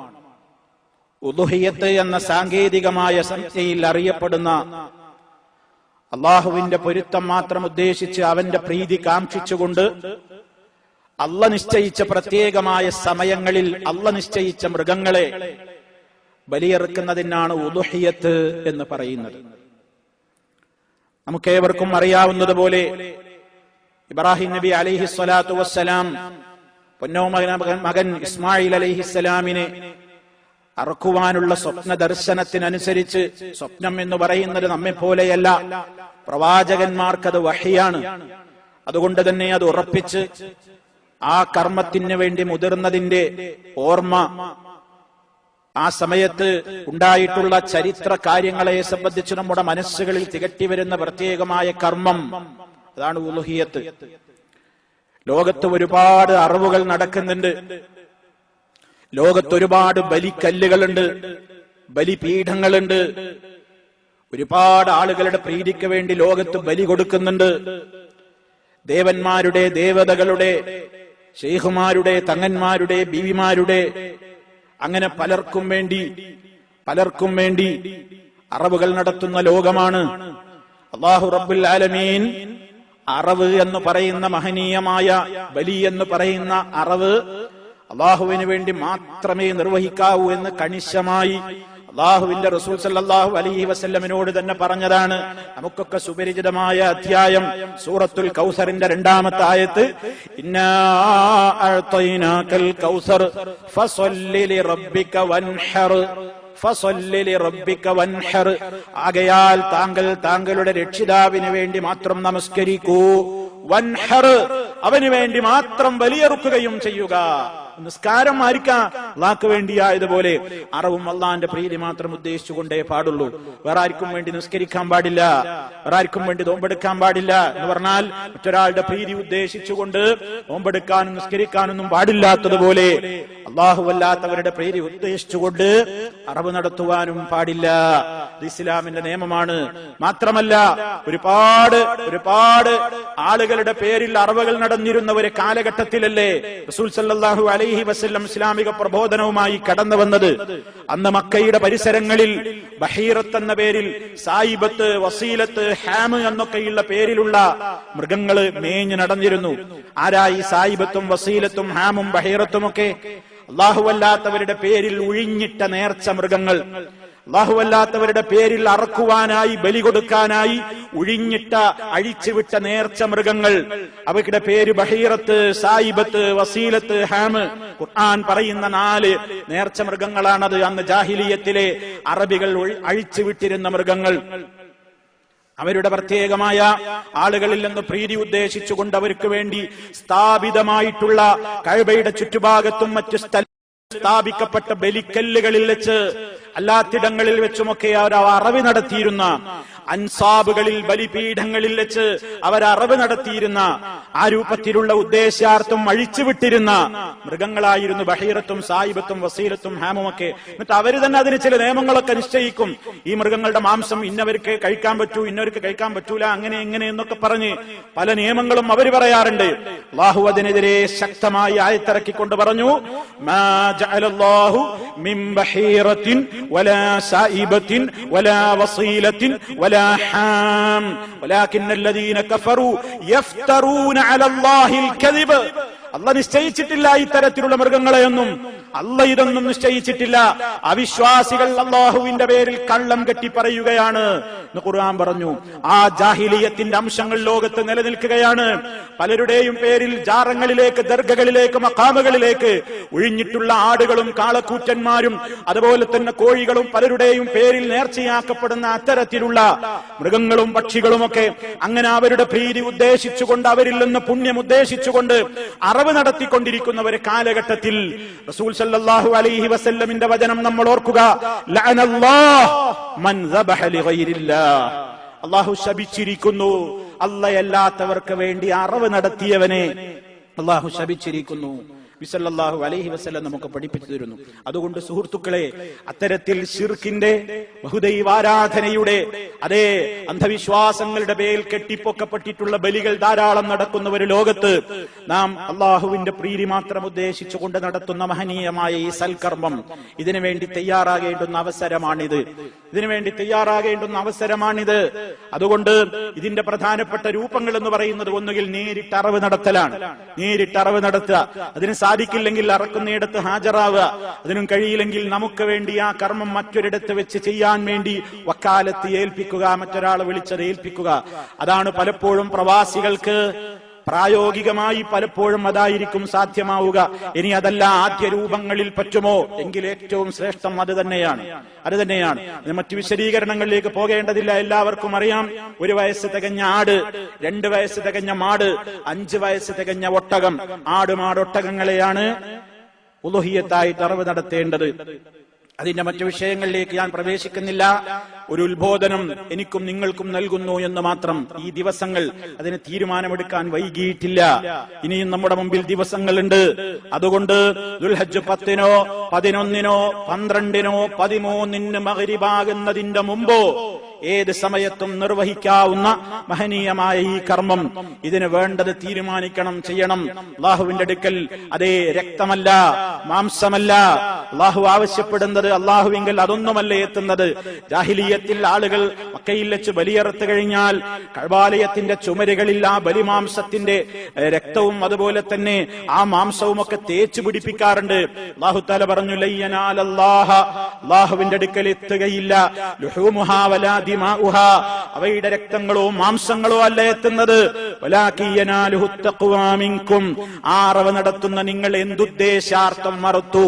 ഉളുഹിയ്യത്ത് എന്ന സാങ്കേതികമായ സംജ്ഞയിൽ അറിയപ്പെടുന്ന അള്ളാഹുവിന്റെ പൊരുത്തം മാത്രം ഉദ്ദേശിച്ച് അവന്റെ പ്രീതി കാംക്ഷിച്ചുകൊണ്ട് അള്ള നിശ്ചയിച്ച പ്രത്യേകമായ സമയങ്ങളിൽ അള്ള നിശ്ചയിച്ച മൃഗങ്ങളെ ബലിയെറുക്കുന്നതിനാണ് ഉളുഹിയ്യത്ത് എന്ന് പറയുന്നത്. നമുക്കേവർക്കും അറിയാവുന്നതുപോലെ ഇബ്രാഹിം നബി അലൈഹി സ്വലാത്തു വസ്സലാം പൊന്നോ മകൻ ഇസ്മായിൽ അലൈഹിസ്സലാമിനെ അറക്കുവാനുള്ള സ്വപ്ന ദർശനത്തിനനുസരിച്ച്, സ്വപ്നം എന്ന് പറയുന്നത് നമ്മെ പോലെയല്ല, പ്രവാചകന്മാർക്കത് വഹിയാണ്. അതുകൊണ്ട് തന്നെ അത് ഉറപ്പിച്ച് ആ കർമ്മത്തിന് വേണ്ടി മുതിർന്നതിന്റെ ഓർമ്മ, ആ സമയത്ത് ഉണ്ടായിട്ടുള്ള ചരിത്ര കാര്യങ്ങളെ സംബന്ധിച്ച് നമ്മുടെ മനസ്സുകളിൽ തികട്ടി വരുന്ന പ്രത്യേകമായ കർമ്മം, അതാണ് ഉളുഹിയ്യത്ത്. ലോകത്ത് ഒരുപാട് അറിവുകൾ നടക്കുന്നുണ്ട്. ലോകത്തൊരുപാട് ബലിക്കല്ലുകളുണ്ട്, ബലിപീഠങ്ങളുണ്ട്. ഒരുപാട് ആളുകളുടെ പ്രീതിക്ക് വേണ്ടി ലോകത്ത് ബലി കൊടുക്കുന്നുണ്ട്. ദേവന്മാരുടെ, ദേവതകളുടെ, ശൈഖുമാരുടെ, തങ്ങന്മാരുടെ, ബീവിമാരുടെ, അങ്ങനെ പലർക്കും വേണ്ടി അറവുകൾ നടത്തുന്ന ലോകമാണ്. അല്ലാഹു റബ്ബുൽ ആലമീൻ അറവ് എന്ന് പറയുന്ന മഹനീയമായ ബലി എന്ന് പറയുന്ന അറവ് അള്ളാഹുവിന് വേണ്ടി മാത്രമേ നിർവഹിക്കാവൂ എന്ന് കണിശമായി അള്ളാഹുവിന്റെ റസൂൽ സല്ലല്ലാഹു അലൈഹി വസല്ലമിനോട് തന്നെ പറഞ്ഞതാണ്. നമുക്കൊക്കെ സുപരിചിതമായ അധ്യായം സൂറത്തുൽ കൗസറിന്റെ 2-ാമത്തെ ആയത്ത്, ഇന്നാ അഅ്തൈനാകൽ കൗസർ ഫസല്ലി ലിറബ്ബിക വൻഹർ, ഫസല്ലി ലിറബ്ബിക വൻഹർ, ആകയാൽ താങ്കൾ താങ്കളുടെ രക്ഷിതാവിന് വേണ്ടി മാത്രം നമസ്കരിക്കൂ, വൻഹർ, അവന് വേണ്ടി മാത്രം ബലിയെറുക്കുകയും ചെയ്യുക. നിസ്കാരം ആയിരിക്കാം അള്ളാഹ്ക്ക് വേണ്ടിയായതുപോലെ അറവും അള്ളാന്റെ പ്രീതി മാത്രം ഉദ്ദേശിച്ചുകൊണ്ടേ പാടുള്ളൂ. വേറെ ആർക്കും വേണ്ടി നിസ്കരിക്കാൻ പാടില്ല, വേറെ ആർക്കും വേണ്ടി നോമ്പെടുക്കാൻ പാടില്ല എന്ന് പറഞ്ഞാൽ മറ്റൊരാളുടെ പ്രീതി ഉദ്ദേശിച്ചുകൊണ്ട് നോമ്പെടുക്കാനും നിസ്കരിക്കാനൊന്നും പാടില്ലാത്തതുപോലെ അള്ളാഹുവല്ലാത്തവരുടെ പ്രീതി ഉദ്ദേശിച്ചുകൊണ്ട് അറവ് നടത്തുവാനും പാടില്ല. ഇത് ഇസ്ലാമിന്റെ നിയമമാണ്. മാത്രമല്ല ഒരുപാട് ആളുകളുടെ പേരിൽ അറവുകൾ നടന്നിരുന്ന ഒരു കാലഘട്ടത്തിലല്ലേ റസൂൽ സല്ലല്ലാഹു അലൈഹി വസല്ലം ഇസ്ലാമിക പ്രബോധനവുമായി കടന്നു വന്നത്. അന്ന് മക്കയുടെ പരിസരങ്ങളിൽ ബഹീറത്ത് എന്ന പേരിൽ സായിബത്ത്, വസീലത്ത്, ഹാമ് എന്നൊക്കെയുള്ള പേരിലുള്ള മൃഗങ്ങള് മേഞ്ഞു നടന്നിരുന്നു. ആരായി സായിബത്തും വസീലത്തും ഹാമും ബഹീറത്തുമൊക്കെ? അല്ലാഹുവല്ലാത്തവരുടെ പേരിൽ ഉഴിഞ്ഞിട്ട നേർച്ച മൃഗങ്ങൾ, അല്ലാഹുവല്ലാത്തവരുടെ പേരിൽ അറക്കുവാനായി, ബലി കൊടുക്കാനായി ഉഴിഞ്ഞിട്ട, അഴിച്ചുവിട്ട നേർച്ച മൃഗങ്ങൾ. അവരുടെ പേര് ബഹീറത്ത്, സായിബത്ത്, വസീലത്ത്, ഹാമ്. ഖുർആൻ പറയുന്ന 4 നേർച്ച മൃഗങ്ങളാണത്. അന്ന് ജാഹിലിയത്തിലെ അറബികൾ അഴിച്ചുവിട്ടിരുന്ന മൃഗങ്ങൾ. അവരുടെ പ്രത്യേകമായ ആളുകളിൽ നിന്ന് പ്രീതി ഉദ്ദേശിച്ചുകൊണ്ട് അവർക്ക് വേണ്ടി സ്ഥാപിതമായിട്ടുള്ള കഅബയുടെ ചുറ്റുഭാഗത്തും മറ്റു സ്ഥാപിക്കപ്പെട്ട ബലിക്കല്ലുകളിൽ വെച്ച്, അല്ലാത്തിടങ്ങളിൽ വെച്ചുമൊക്കെ അവർ അറവ് നടത്തിയിരുന്ന, അൻസാബുകളിൽ, ബലിപീഠങ്ങളിൽ വെച്ച് അവർ അറവ് നടത്തിയിരുന്ന, ആ രൂപത്തിലുള്ള ഉദ്ദേശാർത്ഥം അഴിച്ചുവിട്ടിരുന്ന മൃഗങ്ങളായിരുന്നു ബഹീറത്തും സായിബത്തും വസീലത്തും ഹാമുമൊക്കെ. എന്നിട്ട് അവര് തന്നെ അതിന് ചില നിയമങ്ങളൊക്കെ നിശ്ചയിക്കും. ഈ മൃഗങ്ങളുടെ മാംസം ഇന്നവർക്ക് കഴിക്കാൻ പറ്റൂ, ഇന്നവർക്ക് കഴിക്കാൻ പറ്റൂല, അങ്ങനെ ഇങ്ങനെ എന്നൊക്കെ പറഞ്ഞ് പല നിയമങ്ങളും അവർ പറയാറുണ്ട്. അല്ലാഹു അതിനെതിരെ ശക്തമായി ആയത്തിറക്കിക്കൊണ്ട് പറഞ്ഞു, മാ ജഅലല്ലാഹു മിൻ ബഹീറത്തിൻ വലാ സായിബത്തിൻ വലാ വസീലത്തിൻ വലാ ഹാം വലാകിന്നല്ലദീന കഫറൂ യഫ്തറൂന അലല്ലാഹിൽ കദിബ്. അല്ലാഹു നിശ്ചയിച്ചിട്ടില്ല ഇത്തരത്തിലുള്ള മൃഗങ്ങളെയൊന്നും. അല്ല ഇതൊന്നും നിശ്ചയിച്ചിട്ടില്ല. അവിശ്വാസികൾ അല്ലാഹുവിന്റെ പേരിൽ കള്ളം കെട്ടി പറയുകയാണ് എന്ന് ഖുർആൻ പറഞ്ഞു. ആ ജാഹിലിയത്തിന്റെ അംശങ്ങൾ ലോകത്ത് നിലനിൽക്കുകയാണ്. പലരുടെയും പേരിൽ ജാറങ്ങളിലേക്ക്, ദർഗകളിലേക്ക്, മഖാമുകളിലേക്ക് ഒഴിഞ്ഞിട്ടുള്ള ആടുകളും കാളക്കൂറ്റന്മാരും അതുപോലെ തന്നെ കോഴികളും പലരുടെയും പേരിൽ നേർച്ചയാക്കപ്പെടുന്ന അത്തരത്തിലുള്ള മൃഗങ്ങളും പക്ഷികളുമൊക്കെ അങ്ങനെ അവരുടെ പ്രീതി ഉദ്ദേശിച്ചുകൊണ്ട്, അവരിൽ നിന്ന് പുണ്യം ഉദ്ദേശിച്ചുകൊണ്ട് അറവ് നടത്തിക്കൊണ്ടിരിക്കുന്ന ഒരു കാലഘട്ടത്തിൽ റസൂൽ സല്ലല്ലാഹു അലൈഹി വസല്ലമിന്റെ വചനം നമ്മൾ ഓർക്കുക. ലഅനല്ലാഹ് മൻ ദബഹ ലിഗൈരില്ലാഹ്. അല്ലാഹു ശപിച്ചിരിക്കുന്നു അല്ലാഹയല്ലാത്തവർക്ക് വേണ്ടി അറവ് നടത്തിയവനെ അല്ലാഹു ശപിച്ചിരിക്കുന്നു. നബി സല്ലല്ലാഹു അലൈഹി വസല്ലം നമുക്ക് പഠിപ്പിച്ചു തരുന്നു. അതുകൊണ്ട് സുഹൃത്തുക്കളെ, അത്തരത്തിൽ ശിർക്കിന്റെ, ബഹുദൈവാരാധനയുടെ, അതേ അന്ധവിശ്വാസങ്ങളുടെ പേരിൽ കെട്ടിപ്പൊക്കപ്പെട്ടിട്ടുള്ള ബലികൾ ധാരാളം നടക്കുന്ന ഒരു ലോകത്ത് നാം അള്ളാഹുവിന്റെ പ്രീതി മാത്രം ഉദ്ദേശിച്ചുകൊണ്ട് നടത്തുന്ന മഹനീയമായ ഈ സൽക്കർമ്മം, ഇതിനുവേണ്ടി തയ്യാറാകേണ്ടുന്ന അവസരമാണിത്. അതുകൊണ്ട് ഇതിന്റെ പ്രധാനപ്പെട്ട രൂപങ്ങൾ എന്ന് പറയുന്നത് ഒന്നുകിൽ നേരിട്ട് അറവ് നടത്തലാണ്. അതിന് സാധിക്കില്ലെങ്കിൽ അറക്കുന്നിടത്ത് ഹാജരാവുക. അതിനും കഴിയില്ലെങ്കിൽ നമുക്ക് വേണ്ടി ആ കർമ്മം മറ്റൊരിടത്ത് വെച്ച് ചെയ്യാൻ വേണ്ടി വക്കാലത്ത് ഏൽപ്പിക്കുക, മറ്റൊരാളെ വിളിച്ചത് ഏൽപ്പിക്കുക. അതാണ് പലപ്പോഴും പ്രവാസികൾക്ക് പ്രായോഗികമായി പലപ്പോഴും അതായിരിക്കും സാധ്യമാവുക. ഇനി അതല്ല ആദ്യ രൂപങ്ങളിൽ പറ്റുമോ എങ്കിൽ ഏറ്റവും ശ്രേഷ്ഠം അത് തന്നെയാണ്. മറ്റു വിശദീകരണങ്ങളിലേക്ക് പോകേണ്ടതില്ല. എല്ലാവർക്കും അറിയാം, 1 വയസ്സ് തികഞ്ഞ ആട്, 2 വയസ്സ് തികഞ്ഞ മാട്, 5 വയസ്സ് തികഞ്ഞ ഒട്ടകം, മാടൊട്ടകങ്ങളെയാണ് ഉളുഹിയത്തായിട്ട് അറവ് നടത്തേണ്ടത്. അതിന്റെ മറ്റു വിഷയങ്ങളിലേക്ക് ഞാൻ പ്രവേശിക്കുന്നില്ല. ഒരു ഉത്ബോധനം എനിക്കും നിങ്ങൾക്കും നൽകുന്നു എന്ന് മാത്രം. ഈ ദിവസങ്ങൾ അതിന് തീരുമാനമെടുക്കാൻ വൈകിയിട്ടില്ല. ഇനിയും നമ്മുടെ മുമ്പിൽ ദിവസങ്ങളുണ്ട്. അതുകൊണ്ട് ദുൽഹജ്ജ് 10-നോ 11-നോ 12-നോ 13-ന് മഗ്രിബാകുന്നതിന്റെ മുമ്പോ ഏത് സമയത്തും നിർവഹിക്കാവുന്ന മഹനീയമായ ഈ കർമ്മം, ഇതിന് വേണ്ടത് തീരുമാനിക്കണം, ചെയ്യണം. അള്ളാഹുവിന്റെ അടുക്കൽ അതേ രക്തമല്ല, മാംസമല്ല അള്ളാഹു ആവശ്യപ്പെടുന്നത്. അള്ളാഹുവിങ്കൽ അതൊന്നുമല്ല എത്തുന്നത്. ജാഹിലിയത്തിൽ ആളുകൾ മക്കയിൽ വെച്ച് ബലിയറുത്ത് കഴിഞ്ഞാൽ കഅബാലയത്തിന്റെ ചുമരുകളിൽ ആ ബലിമാംസത്തിന്റെ രക്തവും അതുപോലെ തന്നെ ആ മാംസവും ഒക്കെ തേച്ചു പിടിപ്പിക്കാറുണ്ട്. അല്ലാഹു തആല പറഞ്ഞു, ലയ്യനാലല്ലാഹ, അള്ളാഹുവിന്റെ അടുക്കൽ എത്തുകയില്ല, ലുഹൂമുഹാ വലാ ദിമാഉഹാ, അവയുടെ രക്തങ്ങളോ മാംസങ്ങളോ അല്ല എത്തുന്നത്. വലാകിൻ യനാലുഹു തഖ്വാ മിൻകും, ആറവ നടത്തുന്ന നിങ്ങൾ എന്തുദ്ദേശാർത്ഥം മറുത്തു,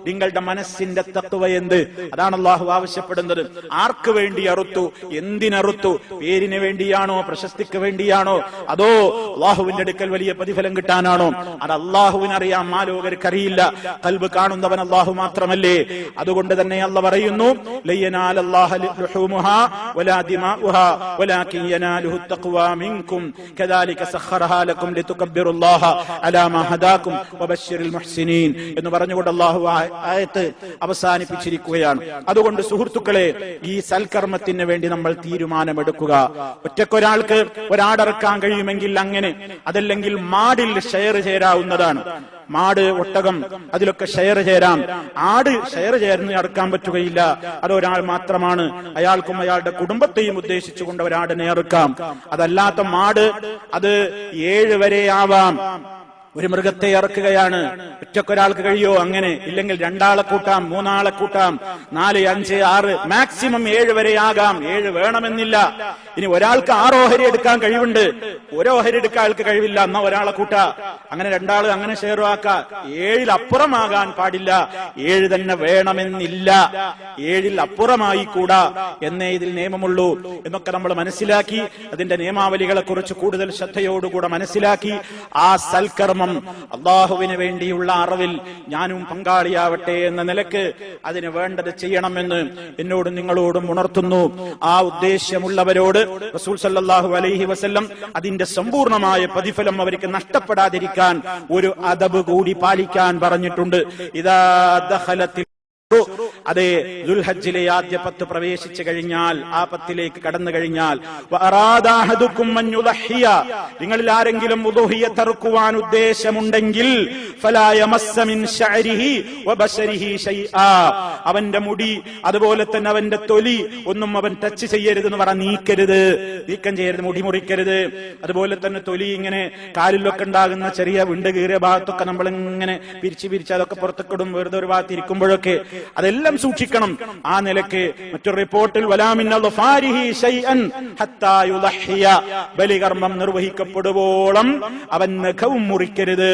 നിങ്ങളുടെ മനസ്സിന്റെ തഖ്വ എന്ത്, അതാണ് അല്ലാഹു ആവശ്യപ്പെടുന്നത്. ആർക്ക് വേണ്ടി അറുത്തു, എന്തിനറുത്തു? പേരിന് വേണ്ടിയാണോ, പ്രശസ്തിക്ക് വേണ്ടിയാണോ, അതോ അല്ലാഹുവിന്റെ അടുക്കൽ വലിയ പ്രതിഫലം കിട്ടാനാണോ? അത് അല്ലാഹുവിനറിയാം, മാലോകർക്കറിയില്ല. ഖൽബ് കാണുന്നവൻ അല്ലാഹു മാത്രമല്ലേ. അതുകൊണ്ട് തന്നെ അല്ലാഹു പറയുന്നു, ലയ്യനാലല്ലാഹ ലുഹൂമുഹാ വലാ ദിമാഉഹാ വലാകിൻ യനാലുഹു തഖ്വാ മിൻകും കദാലിക സഖറഹാ ലക്കും ലിതുകബ്ബിറുല്ലാഹ അലാ മാ ഹദാകും വബശ്ശിറിൽ മുഹ്സിനീൻ എന്ന് പറഞ്ഞുകൊണ്ട് അല്ലാഹു ആയത്ത് അവസാനിപ്പിച്ചിരിക്കുകയാണ്. അതുകൊണ്ട് സുഹൃത്തുക്കളെ, ഈ സൽക്കർമ്മത്തിന് വേണ്ടി നമ്മൾ തീരുമാനമെടുക്കുക. ഒറ്റക്കൊരാൾക്ക് ഒരാടറക്കാൻ കഴിയുമെങ്കിൽ അങ്ങനെ, അതല്ലെങ്കിൽ മാടിൽ ഷെയർ ചേരാവുന്നതാണ്. മാട്, ഒട്ടകം, അതിലൊക്കെ ഷെയർ ചേരാം. ആട് ഷെയർ ചേർന്ന് അറുക്കാൻ പറ്റുകയില്ല. അതൊരാൾ മാത്രമാണ്. അയാൾക്കും അയാളുടെ കുടുംബത്തെയും ഉദ്ദേശിച്ചുകൊണ്ട് ഒരാടിനെ അറുക്കാം. അതല്ലാത്ത മാട്, അത് 7 വരെ ആവാം. ഒരു മൃഗത്തെ ഇറക്കുകയാണ്, ഒറ്റക്കൊരാൾക്ക് കഴിയോ? അങ്ങനെ ഇല്ലെങ്കിൽ 2 ആളെ കൂട്ടാം, 3 ആളെ കൂട്ടാം, 4, 5, 6, മാക്സിമം 7 വരെ ആകാം. 7 വേണമെന്നില്ല. ഇനി ഒരാൾക്ക് 6 ഓഹരി എടുക്കാൻ കഴിവുണ്ട്, 1 ഓഹരി എടുക്കാൻ ആൾക്ക് കഴിവില്ല, എന്നാ ഒരാളെ കൂട്ടാ. അങ്ങനെ 2 ആള് അങ്ങനെ ഷെയറുമാക്ക. 7-ൽ അപ്പുറമാകാൻ പാടില്ല. 7 തന്നെ വേണമെന്നില്ല. 7-ൽ അപ്പുറമായി കൂടാ എന്നേ ഇതിൽ നിയമമുള്ളൂ എന്നൊക്കെ നമ്മൾ മനസ്സിലാക്കി, അതിന്റെ നിയമാവലികളെ കുറിച്ച് കൂടുതൽ ശ്രദ്ധയോടുകൂടെ മനസ്സിലാക്കി ആ സൽക്കർമ്മം അള്ളാഹുവിന് വേണ്ടിയുള്ള അറിവിൽ ഞാനും പങ്കാളിയാവട്ടെ എന്ന നിലക്ക് അതിന് വേണ്ടത് ചെയ്യണമെന്ന് എന്നോടും നിങ്ങളോടും ഉണർത്തുന്നു. ആ ഉദ്ദേശ്യമുള്ളവരോട് റസൂൽ സല്ലല്ലാഹു അലൈഹി വസല്ലം അതിന്റെ സമ്പൂർണമായ പ്രതിഫലം അവർക്ക് നഷ്ടപ്പെടാതിരിക്കാൻ ഒരു അദബ് കൂടി പാലിക്കാൻ പറഞ്ഞിട്ടുണ്ട്. ഇദാ ദഖലത്തിൽ അതേ ദുൽഹജ്ജിലെ ആദ്യ 10 പ്രവേശിച്ചു കഴിഞ്ഞാൽ, ആ 10ലേക്ക് കടന്നു കഴിഞ്ഞാൽ, നിങ്ങളിൽ ആരെങ്കിലും ഉദുഹിയ്യത്ത് അറുക്കുവാൻ ഉദ്ദേശമുണ്ടെങ്കിൽ അവന്റെ മുടി അതുപോലെ തന്നെ അവന്റെ തൊലി ഒന്നും അവൻ ടച്ച് ചെയ്യരുതെന്ന് പറഞ്ഞ നീക്കം ചെയ്യരുത്, മുടി മുറിക്കരുത്. അതുപോലെ തന്നെ തൊലി ഇങ്ങനെ കാലിലൊക്കെ ഉണ്ടാകുന്ന ചെറിയ വിണ്ട് കീറിയ ഭാഗത്തൊക്കെ നമ്മൾ ഇങ്ങനെ പിരിച്ച് അതൊക്കെ പുറത്തേക്കിടും, വെറുതെ ഒരു ഭാഗത്ത് ഇരിക്കുമ്പോഴൊക്കെ അതെല്ലാം സൂക്ഷിക്കണം. ആ നിലക്ക് മറ്റൊരു റിപ്പോർട്ടിൽ ബലികർമ്മം നിർവഹിക്കപ്പെടുവോളം അവൻ നഖവും മുറിക്കരുത്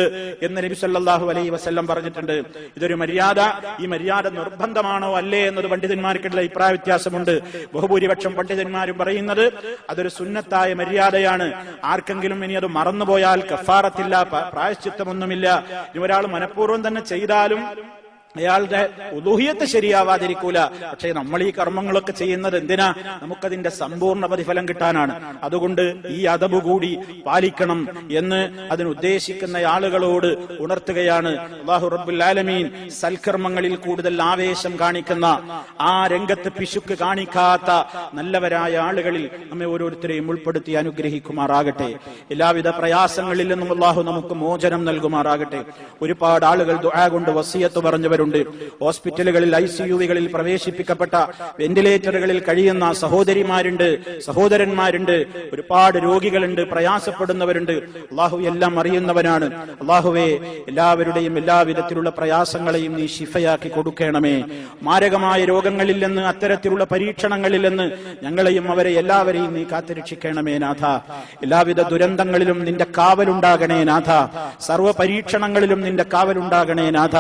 എന്ന് നബി സല്ലല്ലാഹു അലൈഹി വസല്ലം പറഞ്ഞിട്ടുണ്ട്. ഇതൊരു മര്യാദ. ഈ മര്യാദ നിർബന്ധമാണോ അല്ലേ എന്നത് പണ്ഡിതന്മാർക്കിടയിൽ അഭിപ്രായ വ്യത്യാസമുണ്ട്. ബഹുഭൂരിപക്ഷം പണ്ഡിതന്മാരും പറയുന്നത് അതൊരു സുന്നത്തായ മര്യാദയാണ്. ആർക്കെങ്കിലും ഇനി അത് മറന്നുപോയാൽ കഫാറത്തില്ല, പ്രായശ്ചിത്തമൊന്നുമില്ല. ഇനി ഒരാൾ മനഃപൂർവ്വം തന്നെ ചെയ്താലും അയാളുടെ ഉദുഹിയ്യത്ത് ശരിയാവാതിരിക്കൂല. പക്ഷേ നമ്മൾ ഈ കർമ്മങ്ങളൊക്കെ ചെയ്യുന്നത് എന്തിനാ? നമുക്കതിന്റെ സമ്പൂർണ്ണ പ്രതിഫലം കിട്ടാനാണ്. അതുകൊണ്ട് ഈ അദബ് കൂടി പാലിക്കണം എന്ന് അതിനുദ്ദേശിക്കുന്ന ആളുകളോട് ഉണർത്തുകയാണ്. അല്ലാഹു റബ്ബുൽ ആലമീൻ സൽക്കർമ്മങ്ങളിൽ കൂടുതൽ ആവേശം കാണിക്കുന്ന, ആ രംഗത്ത് പിശുക്ക് കാണിക്കാത്ത നല്ലവരായ ആളുകളിൽ നമ്മെ ഓരോരുത്തരെയും ഉൾപ്പെടുത്തി അനുഗ്രഹിക്കുമാറാകട്ടെ. എല്ലാവിധ പ്രയാസങ്ങളിൽ നിന്നും അല്ലാഹു നമുക്ക് മോചനം നൽകുമാറാകട്ടെ. ഒരുപാട് ആളുകൾ ദുആ കൊണ്ട് വസിയത്ത് പറഞ്ഞവർ, ഹോസ്പിറ്റലുകളിൽ ICUകളിൽ പ്രവേശിപ്പിക്കപ്പെട്ട വെന്റിലേറ്ററുകളിൽ കഴിയുന്ന സഹോദരിമാരുണ്ട്, സഹോദരന്മാരുണ്ട്, ഒരുപാട് രോഗികളുണ്ട്, പ്രയാസപ്പെടുന്നവരുണ്ട്. അള്ളാഹു എല്ലാം അറിയുന്നവനാണ്. അള്ളാഹുവേ, എല്ലാവരുടെയും എല്ലാവിധത്തിലുള്ള പ്രയാസങ്ങളെയും നീ ശിഫയാക്കി കൊടുക്കണമേ. മാരകമായ രോഗങ്ങളിൽ നിന്ന്, അത്തരത്തിലുള്ള പരീക്ഷണങ്ങളിൽ നിന്ന് ഞങ്ങളെയും അവരെ എല്ലാവരെയും നീ കാത്തുരക്ഷിക്കണമേ നാഥ. എല്ലാവിധ ദുരന്തങ്ങളിലും നിന്റെ കാവലുണ്ടാകണേ നാഥ. സർവ്വ പരീക്ഷണങ്ങളിലും നിന്റെ കാവലുണ്ടാകണേ നാഥ.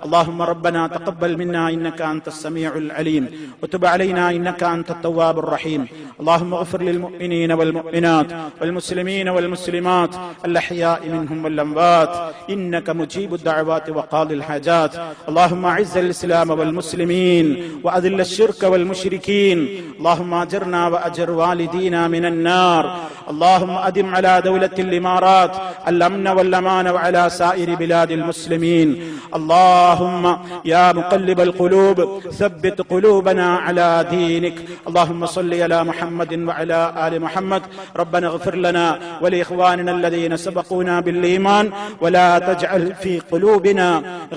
اللهم ربنا تقبل منا إنك أنت السميع العليم وتب علينا إنك أنت التواب الرحيم. اللهم اغفر للمؤمنين والمؤمنات والمسلمين والمسلمات الأحياء منهم والأموات إنك مجيب الدعوات وقاضي الحاجات. اللهم أعز الإسلام والمسلمين وأذل الشرك والمشركين. اللهم أجرنا وأجر والدينا من النار. اللهم أدم على دولة الإمارات الأمن والأمان وعلى سائر بلاد المسلمين. اللهم يا مقلب القلوب ثبت قلوبنا على دينك. اللهم صل على محمد وعلى آل محمد. ربنا اغفر لنا ولإخواننا الذين سبقونا بالإيمان ولا تجعل في قلوبنا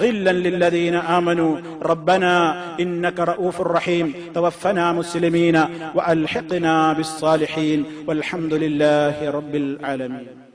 غلا للذين آمنوا. ربنا إنك رؤوف رحيم. توفنا مسلمين وألحقنا بالصالحين والحمد لله رب العالمين.